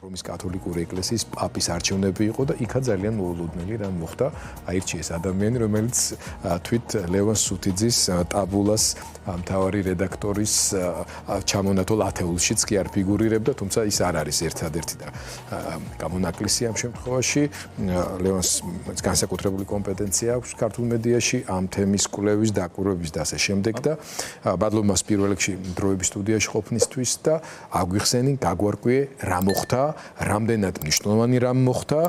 რომის კათოლიკური ეკლესიის პაპის არჩევნები იყო და იქა ძალიან მოულოდნელი რამ მოხდა. აირჩიეს ადამიანი, რომელიც თვით ლევან სუთიძის ტაბულას მთავარი რედაქტორის ჩამონათვალ ათეულშიც კი არ ფიგურირებდა, თუმცა ის არ არის ერთადერთი და გამონაკლისი ამ შემთხვევაში. ლევანს განსაკუთრებული კომპეტენცია აქვს ქართულ მედიაში ამ თემის კვლევის, დაკვირვების და ასე შემდეგ და ბადლოვმას პირველ რიგში დროების სტუდიაში ყოფნისთვის და აგვიხსენინ, გაგვარკვიე რა მოხდა, რამდენად მნიშვნელოვანი რამ მოხდა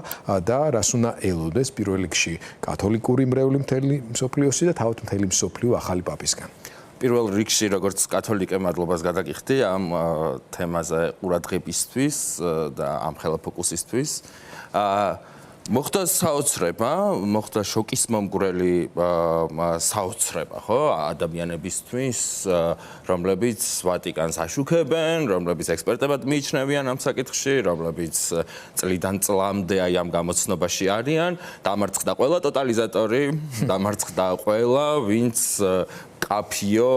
და რას უნდა ელოდეს პირველ რიგში კათოლიკური მრევლი მთელი მსოფლიოსი და თავად მთელი მსოფლიო ახალი პაპისგან. პირველ რიგში როგორც კათოლიკე მადლობას გადაგიხდი ამ თემაზე ყურადღებისთვის და ამ ხელა ფოკუსისთვის. მოხდა საოცრება, მოხდა შოკის მომგვრელი საოცრება, ხო, ადამიანებისთვის, რომლებიც ვატიკანს აშუქებენ, რომლებიც ექსპერტებად მიიჩნევიან ამ საკითხში, რომლებიც წლიდან წლამდე აი ამ გამოცნობაში არიან, დამარცხდა ყველა ტოტალიზატორი, დამარცხდა ყველა, ვინც კაფიო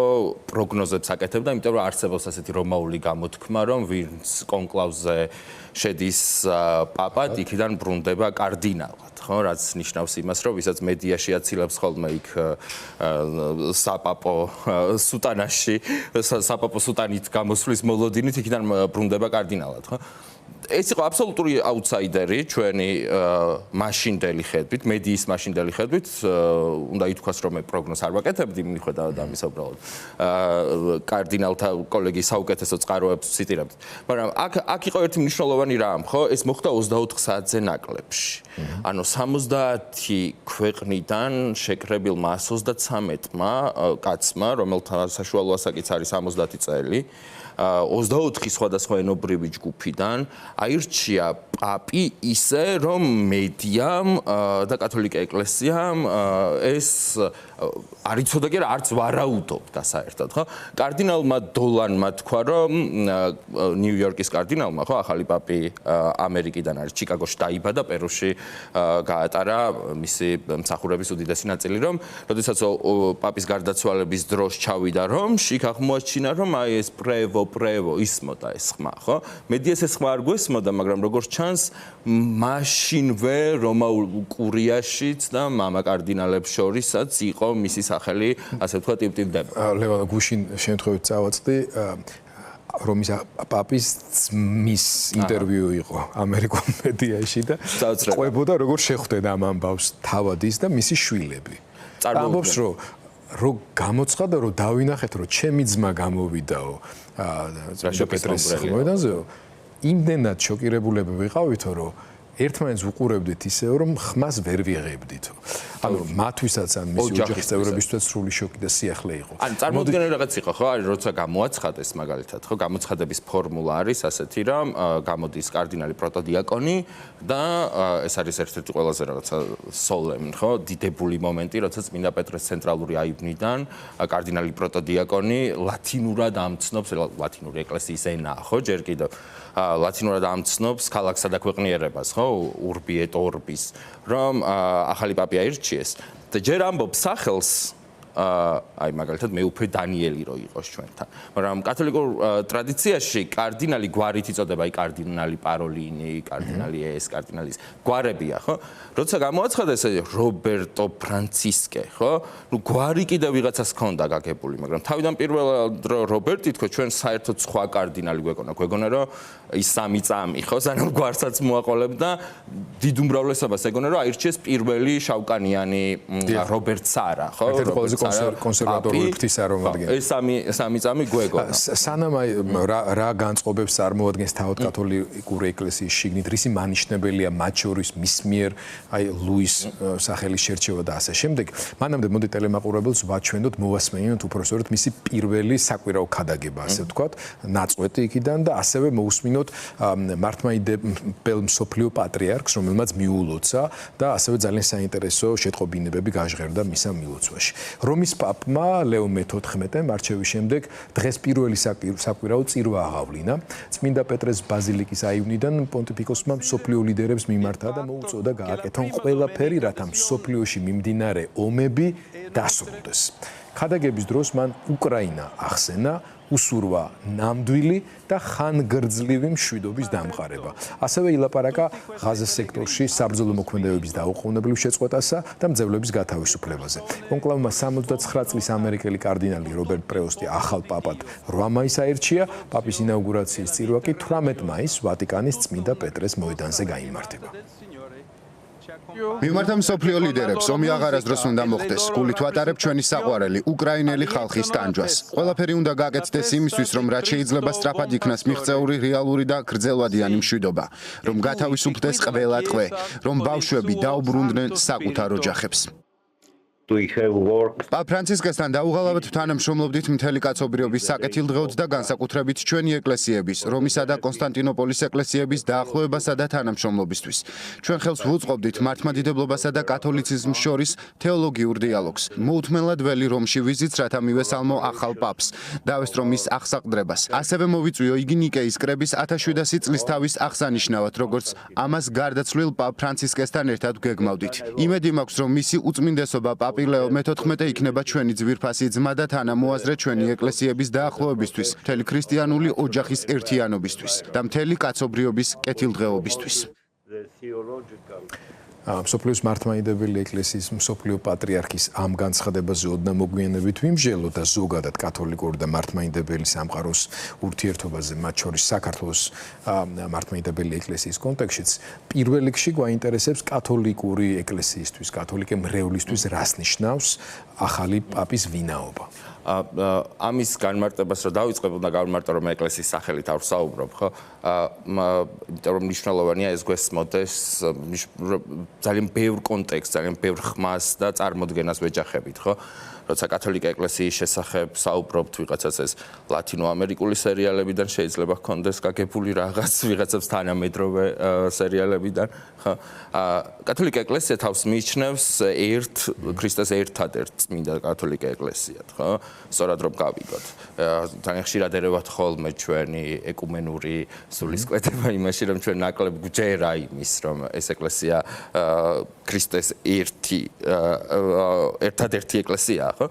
პროგნოზებს აკეთებდა, იმიტომ რომ არსებობს ასეთი რომაული გამოთქმა, რომ ვინც კონკლავზე შედის პაპად, იქიდან ბრუნდება კარდინალად, ხო, რაც ნიშნავს იმას, რომ ვისაც მედიაში აცილებს ხოლმე იქ საპაპო სუტანაში, საპაპო სუტანით გამოსვლის მოლოდინით, იქიდან ბრუნდება კარდინალად, ხო? ეს იყო აბსოლუტური აუთსაიდერი ჩვენი მაშინდელი ხედვით, მედიის მაშინდელი ხედვით, უნდა ითქვას, რომ მე პროგნოზს არ ვაკეთებდი, მიუხედავად ამისა უბრალოდ კარდინალთა კოლეგიის საუკეთესო წყაროებს ვციტირებდი. მაგრამ აქ იყო ერთი მნიშვნელოვანი რამ, ხო? ეს მოხდა 24 საათზე ნაკლებში. ანუ 70 ქვეყნიდან შეკრებილმა 133-მა კაცმა, რომელთა საშუალო ასაკიც არის 70 წელი, 24 სხვადასხვა ენობრივი ჯგუფიდან აირჩია პაპი ისე, რომ მედიამ და კათოლიკე ეკლესიამ ეს არ იცოდა კი არც ვარაუდობდა საერთოდ, ხო? კარდინალმა დოლანმა თქვა, რომ ნიუ-იორკის კარდინალმა, ხო, ახალი პაპი ამერიკიდან არის, ჩიკაგოში დაიბადა, პერუში გაატარა მისი მსახურების უდიდესი ნაწილი, რომ როდესაც პაპის გარდაცვალების დროს ჩავიდა რომში, აღმოაჩინა, რომ აი ეს პრევო ისმოდა ეს ხმა, ხო? მედიას ეს ხმა არ გვესმოდა, მაგრამ როგორც ჩანს, მაშინვე რომაულ კურიაშიც და მამა კარდინალებს შორისაც იყო მისი სახელი, ასე ვთქვათ, ტივტივდება. ლევან გუშინ შემთხვევით წავაწყდი რომის პაპის ძმის ინტერვიუ იყო ამერიკულ მედიაში და ყვებოდა როგორ შეხვდნენ ამ ამბავს თავად ის და მისი შვილები. ამბობს რომ გამოცხადა რომ დავინახეთ რომ ჩემი ძმა გამოვიდაო პეტრეს მოედანზეო იმდენად შოკირებულები ვიყავითო რომ ერთმანეთს უყურებდით ისევ რომ ხმას ვერ ვიღებდითო. ანუ მათვისაც ან მისი ოჯახის წევრებისთვის სრული შოკი და სიახლე იყო. ან წარმოუდგენელი რაღაც იყო, ხო? არის როცა გამოაცხადეს მაგალითად, ხო? გამოცხადების ფორმულა არის ასეთი, რომ გამოდის კარდინალი პროტოდიაკონი და ეს არის ერთ-ერთი ყველაზე რაღაცა სოლემნ, ხო? დიდებული მომენტი, როცა წმინდა პეტრეს ცენტრალური აივნიდან კარდინალი პროტოდიაკონი ლათინურად ამცნობს, ლათინური ეკლესიის ენაა, ხო? ჯერ კიდევ ლათინურად ამცნობს ქალაქსა და ქვეყნიერებას, ხო? Urbi et Orbis, რომ ახალი პაპი აირჩიეს და ჯერ ამბობს სახელს აი მაგალითად მეუფე დანიელი რო იყოს ჩვენთან. მაგრამ კათოლიკურ ტრადიციაში კარდინალი გვარით იწოდება, აი კარდინალი პაროლინი, კარდინალი ეს, კარდინალი ის. გვარებია, ხო? როცა გამოაცხადეს რობერტო ფრანცისკე, ხო? ნუ გვარი კიდე ვიღაცას ჰქონდა გაგებული, მაგრამ თავიდან პირველად რობერტი თქო ჩვენ საერთოდ სხვა კარდინალი გვეკონა. გვეგონა რომ ის სამი წამი, ხო? სანამ გვარსაც მოაყოლებდა დიდ უმრავლესობას ეგონა რომ აირჩიეს პირველი შავკანიანი რობერტ სარა, ხო? კონსერვატორული ღვთისარომადგენელი. ეს სამი წამი გვეგონა. სანამ აი რა განწყობებს წარმოადგენს თავად კათოლიკური ეკლესიის შიგნით, რისი მანიშნებელია მათ შორის მის მიერ აი ლუის სახელის შერჩევა და ასე შემდეგ. მანამდე მოდი ტელემაყურებელს ვაჩვენოთ, მოვასმენინოთ უпроსტოდ მისი პირველი საკვირაო ქადაგება, ასე ვთქვათ, ნაწყვეტი იქიდან და ასევე მოусმინოთ მართლმადიდებელ მსოფლიო პატრიარქს, რომელმაც მიულოცა და ასევე ძალიან საინტერესო შეტყობინებები გაჟღერდა მისამ მილოცვაში. რომის პაპმა ლეო მე-14-მ არჩევის შემდეგ დღეს პირველი საკვირაო წირვა აღავლინა. წმინდა პეტრეს ბაზილიკის აივნიდან პონტიფიკოსმა მსოფლიო ლიდერებს მიმართა და მოუწოდა გააკეთონ ყველაფერი, რათა მსოფლიოში მიმდინარე ომები დასრულდეს. ქადაგების დროს მან უკრაინა ახსენა, უსურვა ნამდვილი და ხანგრძლივი მშვიდობის დამყარება. ასევე ილაპარაკა ღაზას სექტორში საბრძოლო მოქმედებების დაუყოვნებლივ შეწყვეტასა და მძევლების გათავისუფლებაზე. კონკლავმა 69 წლის ამერიკელი კარდინალი რობერტ პრეოსტი ახალ პაპად 8 მაისს აირჩია, პაპის ინაუგურაციის წირვა კი 18 მაისს ვატიკანის წმინდა პეტრეს მოედანზე გაიმართება. მიმართა მსოფლიო ლიდერებს ომი აღარასდროს უნდა მოხდეს. გულით ვატარებ ჩვენი საყვარელი უკრაინელი ხალხის ტანჯვას. ყველაფერი უნდა გაკეთდეს იმისთვის, რომ რაც შეიძლება სწრაფად იქნას მიღწეული რეალური და გრძელვადიანი მშვიდობა, რომ გათავისუფლდეს ყველა ტყვე, რომ ბავშვები დაუბრუნდნენ საკუთარ ოჯახებს. პაპ ფრანცისკესთან დაუღალავად თანამშრომლობდით მთელი კაცობრიობის საკეთილდღეოდ და განსაკუთრებით ჩვენი ეკლესიების, რომისა და კონსტანტინოპოლის ეკლესიების დაახლოებასა და თანამშრომლობისთვის. ჩვენ ხელს ვუწყობდით მართლმადიდებლობასა და კათოლიციზმს შორის თეოლოგიურ დიალოგს. მოუთმენლად ველი რომში ვიზიტს, რათა მივესალმო ახალ პაპს, დავესწრო მის აღსაყდრებას. ასევე მოვიწვიო იგი ნიკეის კრების 1700 წლის თავის აღსანიშნავად, როგორც ამას გარდაცვლილ პაპ ფრანცისკესთან ერთად გეგმავდით. იმედი მაქვს, რომ მისი უწმინდესობა პაპ ლეო მე-14 იქნება ჩვენი ძვირფასი ძმა და თანამოაზრე ჩვენი ეკლესიების დაახლოებისთვის, მთელი ქრისტიანული ოჯახის ერთიანობისთვის და მთელი კაცობრიობის კეთილდღეობისთვის. მსოფლიოს მართლმადიდებელი ეკლესიის მსოფლიო პატრიარქის ამ განცხადებაზე ოდნა მოგვიანებით ვიმსჯელო და ზოგადად კათოლიკური და მართლმადიდებელი სამყაროს ურთიერთობაზე, მათ შორის საქართველოს მართლმადიდებელი ეკლესიის კონტექსტშიც, პირველ რიგში გვაინტერესებს კათოლიკური ეკლესიისთვის, კათოლიკე მრევლისთვის რას ნიშნავს ახალი პაპის ვინაობა. ამის განმარტებას რომ დავიწყებ, უნდა გავიმარტო, რომ ეკლესიის სახელით არ ვსაუბრობ, ხო? იმიტომ რომ მნიშვნელოვანია ეს გვესმოდეს ძალიან ბევრ კონტექსტს, ძალიან ბევრ ხმას და წარმოდგენას ვეჯახებით, ხო? როცა კათოლიკე ეკლესიის შესახებ საუბრობთ, ვიღაცას ეს ლათინოამერიკული სერიალებიდან შეიძლება ჰქონდეს გაგებული რაღაც, ვიღაცებს თანამედროვე სერიალებიდან, ხო? კათოლიკე ეკლესია თავს მიიჩნევს ქრისტეს ერთადერთ წმინდა კათოლიკე ეკლესიად, ხო? სწორად რომ გავიგოთ. ძალიან ხშირად ერევათ ხოლმე ჩვენი ეკუმენური სულისკვეთება იმაში, რომ ჩვენ ნაკლებ გვჯერა იმის, რომ ეს ეკლესია ქრისტეს ერთადერთი ეკლესიაა, ხო?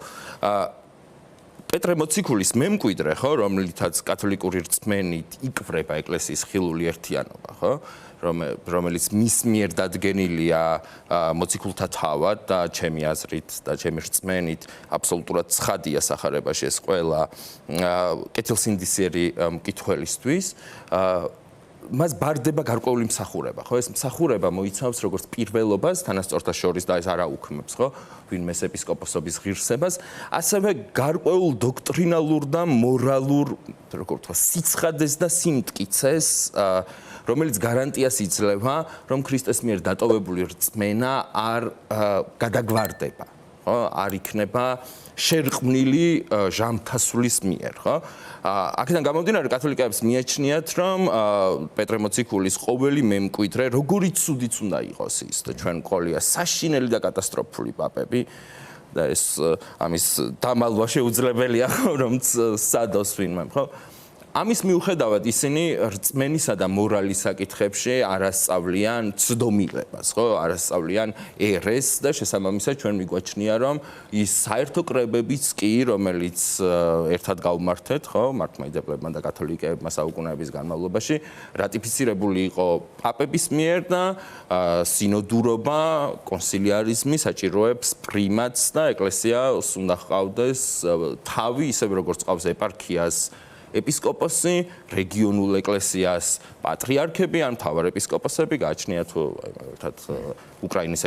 პეტრე მოციქულის მემკვიდრე, ხო, რომლითაც კათოლიკური რწმენით იკვრება ეკლესიის ხილული ერთიანობა, ხო? რომელიც მის მიერ დადგენილია მოციქულთა თავად და ჩემი აზრით და ჩემი რწმენით აბსოლუტურად ცხადია სახარებაში ეს ყველა კეთილსინდისიერი მკითხველისთვის. მას ბარდება გარკვეული მსახურება, ხო? ეს მსახურება მოიცავს როგორც პირველობას თანასწორთა შორის და ეს არა უქმებს, ხო? ვინმეს ეპისკოპოსობის ღირსებას, ასევე გარკვეულ დოქტრინალურ და მორალურ, როგორ ვთქვა, სიცხადეს და სიმტკიცეს, რომელიც გარანტიას იძლევა, რომ ქრისტეს მიერ დატოვებული რწმენა არ გადაგვარდება, ხო? არ იქნება შერყმნილი ჟამთასვლის მიერ, ხო? აქედან გამომდინარე კათოლიკეებს მიაჩნიათ, რომ პეტრე მოციქულის ყოველი მემკვიდრე, როგორიც ცუდიც უნდა იყოს ის, და ჩვენ ყოლია საშინელი და კატასტროფული პაპები და ეს ამის დამალვა შეუძლებელია, რომ სადოს ვინმე, ხო? ამის მიუხედავად ისინი რწმენისა და მორალის საკითხებში არასწავლიან ცდომილებას, ხო? არასწავლიან ერესს და შესაბამისად ჩვენ მიგვაჩნია, რომ ის საერთო კრებებიც კი, რომელიც ერთად გავმართეთ, ხო? მართლმადიდებლებმა და კათოლიკეებმა საუკუნეების განმავლობაში რატიფიცირებული იყო პაპების მიერ და სინოდურობა, კონსილიარიზმი საჭიროებს პრიმატს და ეკლესიას უნდა ჰყავდეს თავი, ისევე როგორც ყავს ეპარქიას ეპისკოპოსი, რეგიონულ ეკლესიას პატრიარქები ან მთავარეპისკოპოსები, გააჩნიათ ერთად უკრაინის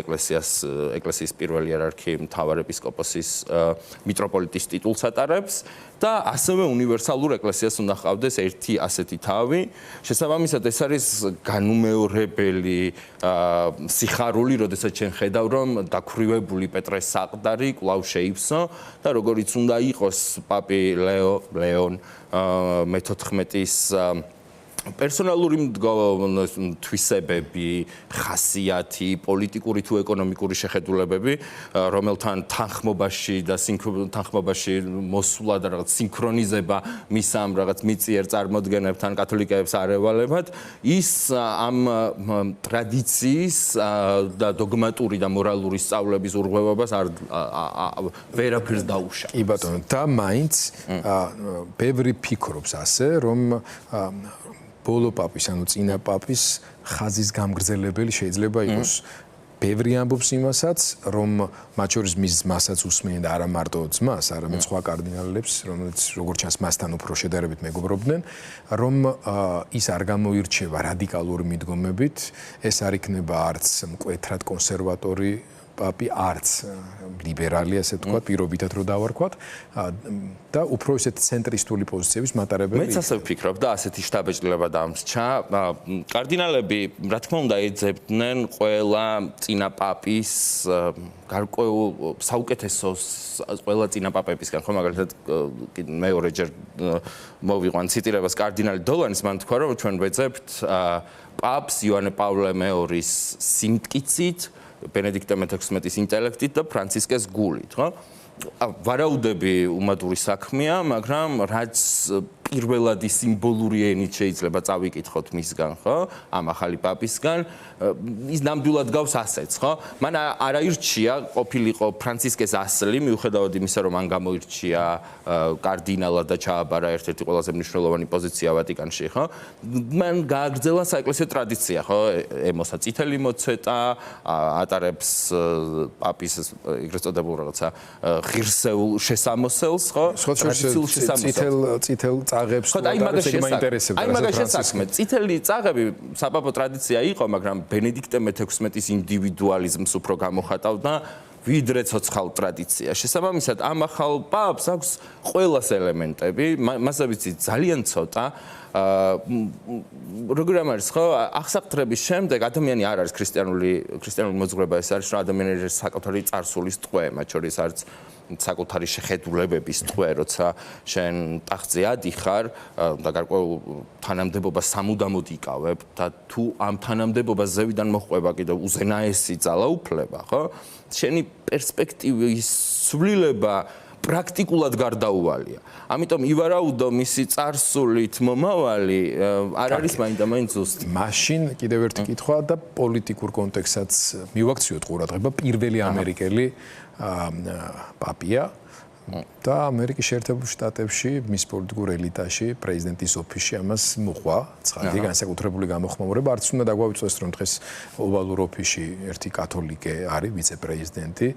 ეკლესიის პირველი იერარქი მთავარეპისკოპოსის მიტროპოლიტის ტიტულს ატარებს და ასევე უნივერსალურ ეკლესიას უნდა ჰყავდეს ერთი ასეთი თავი. შესაბამისად ეს არის განუმეორებელი სიხარული, როდესაც ჩვენ ხედავ, რომ დაქვრივებული პეტრეს საყდარი კვლავ შეივსო და როგორიც უნდა იყოს პაპი ლეონ მე-14-ის პერსონალური თვისებები, ხასიათი, პოლიტიკური თუ ეკონომიკური შეხედულებები, რომელთან თანხმობაში და თანხმობაში მოსვლა და რაღაც სინქრონიზება მის ამ რაღაც მიწიერ წარმოდგენებთან კათოლიკეებს არ ევალებათ, ის ამ ტრადიციის და დოგმატური და მორალური სწავლების ურღვევებას ვერაფერს დაუშავებს. კი ბატონო, და მაინც ბევრი ფიქრობს ასე, რომ ბოლო პაპის, ანუ წინა პაპის ხაზის გამგრძელებელი შეიძლება იყოს. ბევრი ამბობს იმასაც, რომ მათ შორის მის მასაც უსმენენ და არა მარტო ძმას, არამედ სხვა კარდინალებს, რომელიც როგორც ჩანს მასთან უფრო შედარებით მეგობრობდნენ, რომ ის არ გამოირჩევა რადიკალური მიდგომებით, ეს არ იქნება არც მკვეთრად კონსერვატორი პაპი, არც ლიბერალი, ასე ვთქვათ, პირობითად რო დავარქვათ, და უფრო ისეთ ცენტრისტული პოზიციების მატარებელი. მეც ასე ვფიქრობ და ასეთი შთაბეჭდილება დამსჩა. კარდინალები, რა თქმა უნდა, ეძებდნენ ყველა წინა პაპის გარკვეულ საუკეთესოს ყველა წინა პაპებისგან, ხო, მაგალითად მეორეჯერ მოვიყვან ციტირებას კარდინალი დოლანის, მან თქვა, რომ ჩვენ ვეძებთ პაპს იოანე პავლე მეორის სიმტკიცით, ბენედიქტე მე-16-ის ინტელექტით და ფრანცისკეს გულით, ხო? ვარაუდები უმადური საქმეა, მაგრამ რაც პირველადი სიმბოლური ენით შეიძლება წავიკითხოთ მისგან, ხო? ამ ახალი პაპისგან, ის ნამდვილად გავს ასეც, ხო? მან არ აირჩია ყოფილიყო ფრანცისკეს ასლი, მიუხედავად იმისა, რომ მან გამოირჩია კარდინალად და ჩააბარა ერთ-ერთი ყველაზე მნიშვნელოვანი პოზიცია ვატიკანში, ხო? მან გააგრძელა საეკლესიო ტრადიცია, ხო? ემოსა წითელი მოწვეტა, ატარებს პაპის ეგრეთ წოდებულ რაღაცა ღირსეულ შესამოსელს, ხო? ტრადიციულ შესამოსელს. წითელ წაღებს ხო, აი მაგას შესაქმე. წითელი წაღები საპაპო ტრადიცია იყო, მაგრამ ბენედიქტე მე-16-ის ინდივიდუალიზმს უფრო გამოხატავდა ვიდრე ცოცხალ ტრადიცია. შესაბამისად, ამ ახალ პაპს აქვს ყველას ელემენტები, მასა ვიცი ძალიან ცოტა. როგორ არის, ხო? აღსაყდრების შემდეგ ადამიანი არ არის ქრისტიანული მოძღვრება, ეს არის, რომ ადამიანი არის საკუთარი წარსულის ტყვე, მათ შორის არის საკუთარი შეხედულებების ტყვე, როცა შენ ტახტზე ადიხარ და გარკვეულ თანამდებობას სამუდამოდ იკავებ და თუ ამ თანამდებობას ზევიდან მოხვება კიდევ უზენაესი ძალაუფლება, ხო? შენი პერსპექტივის ცვლილება პრაქტიკულად გარდაუვალია. ამიტომ ივარაუდო მისი წარსულით მომავალი არ არის მაინდა-მაინც ზუსტი. მაშინ კიდევ ერთი კითხვა და პოლიტიკურ კონტექსტსაც მივაქციოთ ყურადღება, პირველი ამერიკელი პაპია და ამერიკის შეერთებულ შტატებში მის პოლიტიკურ ელიტაში პრეზიდენტის ოფისში ამას მოყვა ცხადი განსაკუთრებული გამოხმაურება. არც უნდა დაგვავიწყდეს, რომ დღეს ოვალურ ოფისში ერთი კათოლიკე არის ვიცე-პრეზიდენტი,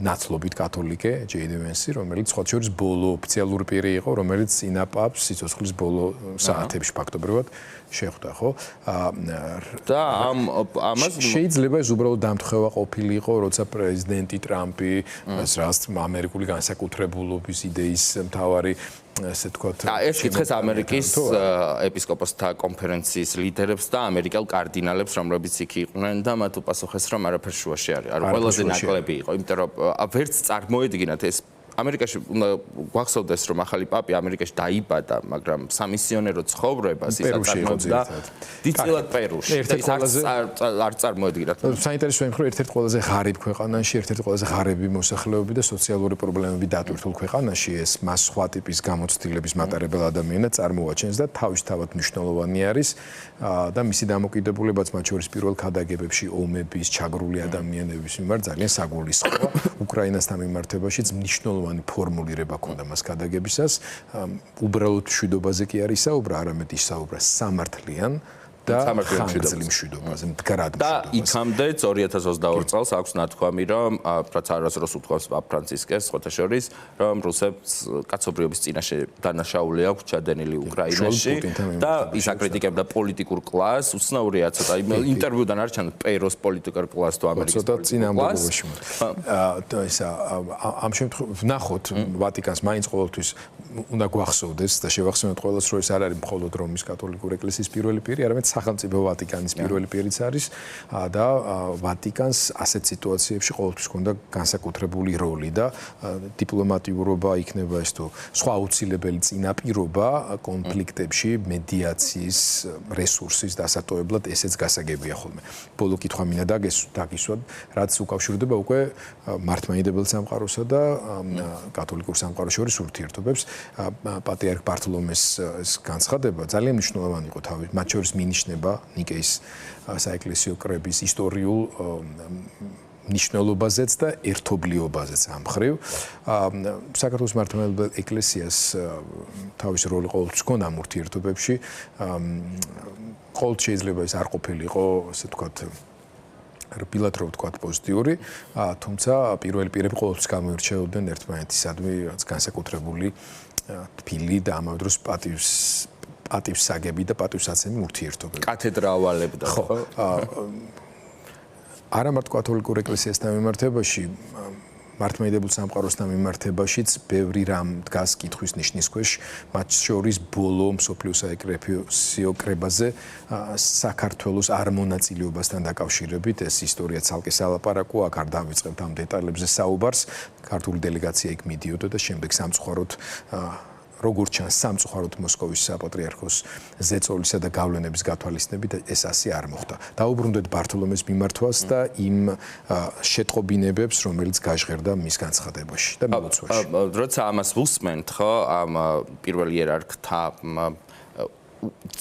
ნაცლობით კათოლიკე ჯეიდი ვენსი, რომელიც სხვა შორის ბოლო ოფიციალური პირი იყო, რომელიც წინა პაპს სიცოცხლის ბოლო საათებში ფაქტობრივად შეხვდა, ხო? და ამას შეიძლება ეს უბრალოდ დამთხევა ყოფილიყო, როცა პრეზიდენტი ტრამპი რაც ამერიკული განსაკუთრებულობის იდეის მთავარი ასე თქვათ ეს კითხეს ამერიკის ეპისკოპოსთა კონფერენციის ლიდერებს და ამერიკელ კარდინალებს, რომლებიც იქ იყვნენ და მათ უპასუხეს, რომ არაფერ შუაში არის. არ ყველაზე ნაკლები იყო, იმიტომ რომ ვერც წარმოედგინათ ეს ამერიკაში უნდა გვახსოვდეს, რომ ახალი პაპი ამერიკაში დაიბადა, მაგრამ სამისიონერო ცხოვრებას ის აწარმოებდა დიდწილად პერუში. ეს არ წარმოედგინათ. საინტერესო იმ ხრო ერთ-ერთი ყველაზე ღარიბ ქვეყანაში, ერთ-ერთი ყველაზე ღარიბი მოსახლეობები და სოციალური პრობლემები დატვირთულ ქვეყანაში ეს მას სხვა ტიპის გამოცდილების მატარებელ ადამიანად წარმოაჩენს და თავისთავად მნიშვნელოვანი არის და მისი დამოკიდებულებაც მათ შორის პირველ ქადაგებებში ომების, ჩაგრული ადამიანების მიმართ ძალიან საგულისხმოა. უკრაინასთან მიმართებაშიც მნიშვნელოვანი ფორმულირება ქონდა მას ქადაგებისას. უბრალოდ მშვიდობაზე კი არ ისაუბრა, არამედ ისაუბრა სამართლიან და ხანგრძლივ მშვიდობაზე, მდგრად მშვიდობაზე. და იქამდეც 2022 წელს აქვს ნათქვამი, რომ რაც არასდროს უთქვამს პაპ ფრანცისკეს, სხვათა შორის, რომ რუსებს კაცობრიობის წინაშე დანაშაული აქვს ჩადენილი უკრაინაში და ის აკრიტიკებდა პოლიტიკურ კლასს, უცნაურია ცოტა ინტერვიუდან არ ჩანს პეროს პოლიტიკურ კლასს თუ ამერიკის წინამორბედობაში. ამ შემთხვევაში ვნახოთ ვატიკანს მაინც ყოველთვის უნდა გვახსოვდეს და შევახსენოთ ყველას, რომ ეს არ არის მხოლოდ რომის კათოლიკური ეკლესიის პირველი პირი, არამედ სახელმწიფო ვატიკანის პირველი პირიც არის და ვატიკანს ასეთ სიტუაციებში ყოველთვის ჰქონდა განსაკუთრებული როლი და დიპლომატიურობა იქნება ეს თუ სხვა აუცილებელი წინაპირობა კონფლიქტებში მედიაციის რესურსის დასატოვებლად ესეც გასაგებია ხოლმე. ბოლო კითხვა მინდა დაგისვათ, რაც უკავშირდება უკვე მართლმადიდებელ სამყაროსა და კათოლიკურ სამყაროს შორის ურთიერთობებს. პატრიარქ ბართლომეს განცხადება ძალიან მნიშვნელოვანი იყო თავი, მათ შორის მინიშნება ნიკეის საეკლესიო კრების ისტორიულ ნიშნულობაზეც და ერთობლიობაზეც ამ მხრივ. საქართველოს მართლმადიდებელ ეკლესიას თავის როლი ყოველთვის ჰქონდა ამ ურთიერთობებში. ყოველთვის შეიძლება ეს არ ყოფილიყო, ასე ვთქვათ, რბილად რო ვთქვათ, პოზიტიური, თუმცა პირველი პირები ყოველთვის გამოირჩეოდნენ ერთმანეთისადმი რაც განსაკუთრებული თბილი და ამავე დროს პატივსაგები და პატივსაცემი ურთიერთობები. კათედრა ავალებდა, ხო? არა მარტო კათოლიკურ ეკლესიასთან მიმართებაში, მართლმადიდებელ სამყაროსთან მიმართებაშიც ბევრი რამ დგას კითხვის ნიშნის ქვეშ, მათ შორის ბოლო მსოფლიო საეკლესიო კრებაზე საქართველოს არ მონაწილეობასთან დაკავშირებით ეს ისტორია ცალკე სალაპარაკოა, აქ არ დავიწყებთ ამ დეტალებზე საუბარს. ქართული დელეგაცია იქ მიდიოდა და შემდეგ სამწუხაროდ როგორც ჩანს სამწუხაროდ მოსკოვის საპატრიარქოს ზეწოლისა და გავლენების გათვალისწინებით ეს ასე არ მოხდა. დაუბრუნდეთ ბართლომეს მიმართვას და იმ შეტყობინებებს, რომელიც გაჟღერდა მის განცხადებაში და მილოცვაში. როცა ამას ვუსმენთ, ხო, ამ პირველ იერარქთა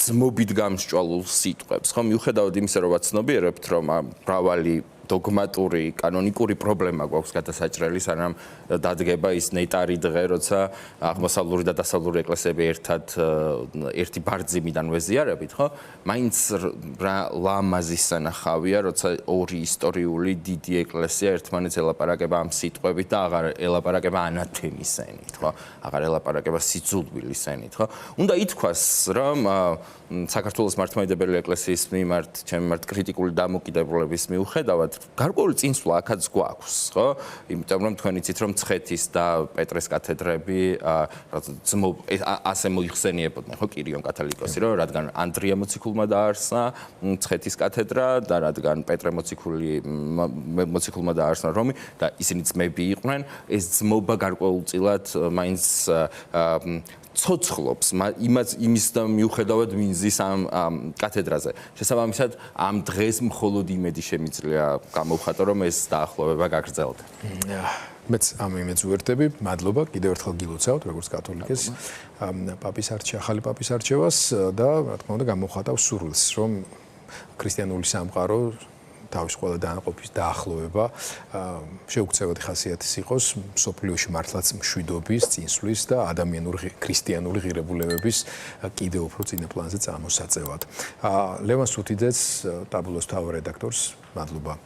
ძმობით გამსჭვალულ სიტყვებს, ხო, მიუხედავად იმისა, რომ ვაცნობიერებთ, რომ მრავალი დოგმატური, კანონიკური პრობლემა გვაქვს გადასაჭრელი, სანამ დადგება ის ნეტარი დღე, როცა აღმოსავლური და დასავლური ეკლესიები ერთი ბარძიმიდან ვეზიარებით, ხო? მაინც რა ლამაზი სანახავია, როცა ორი ისტორიული დიდი ეკლესია ერთმანეთს ელაპარაკება ამ სიტყვებით და აღარ ელაპარაკება ანათემის ენით, ხო? აღარ ელაპარაკება სიძულვილის ენით, ხო? უნდა ითქვას, რომ საქართველოს მართლმადიდებელი ეკლესიის მიმართ, ჩემი მიმართ კრიტიკული დამოკიდებულების მიუხედავად გარკვეული წინსვლა აქაც გვაქვს, ხო? იმიტომ რომ თქვენ იცით რომ მცხეთის და პეტრეს კათედრები ასე მოიხსენიებოდნენ, ხო, კირიონ კათოლიკოსი, რომ რადგან ანდრია მოციქულმა დაარსა მცხეთის კათედრა და რადგან პეტრე მოციქულმა დაარსა რომი და ისინი ძმები იყვნენ, ეს ძმობა გარკვეულწილად მაინც ცოცხლობს იმის და მიუხედავად მინზის ამ კათედრაზე. შესაბამისად, ამ დღეს მხოლოდ იმედი შემიძლია გამოვხატო, რომ ეს დაახლოვება გაგრძელდა. მეც ამ იმედს ვუერთდები. მადლობა კიდევ ერთხელ გილოცავთ, როგორც კათოლიკეს, ახალი პაპის არჩევას და რა თქმა უნდა გამოვხატავს სურვილს, რომ ქრისტიანული სამყარო თავის ყველა დაანაყოფის დაახლოვება შეუქცევადი ხასიათის იყოს მსოფლიოში მართლაც მშვიდობის, წინსვლის და ადამიანური ქრისტიანული ღირებულებების კიდევ უფრო წინა პლანზე წამოსაწევად. ლევან სუთიძეც, ტაბლოს თავ რედაქტორს, მადლობა.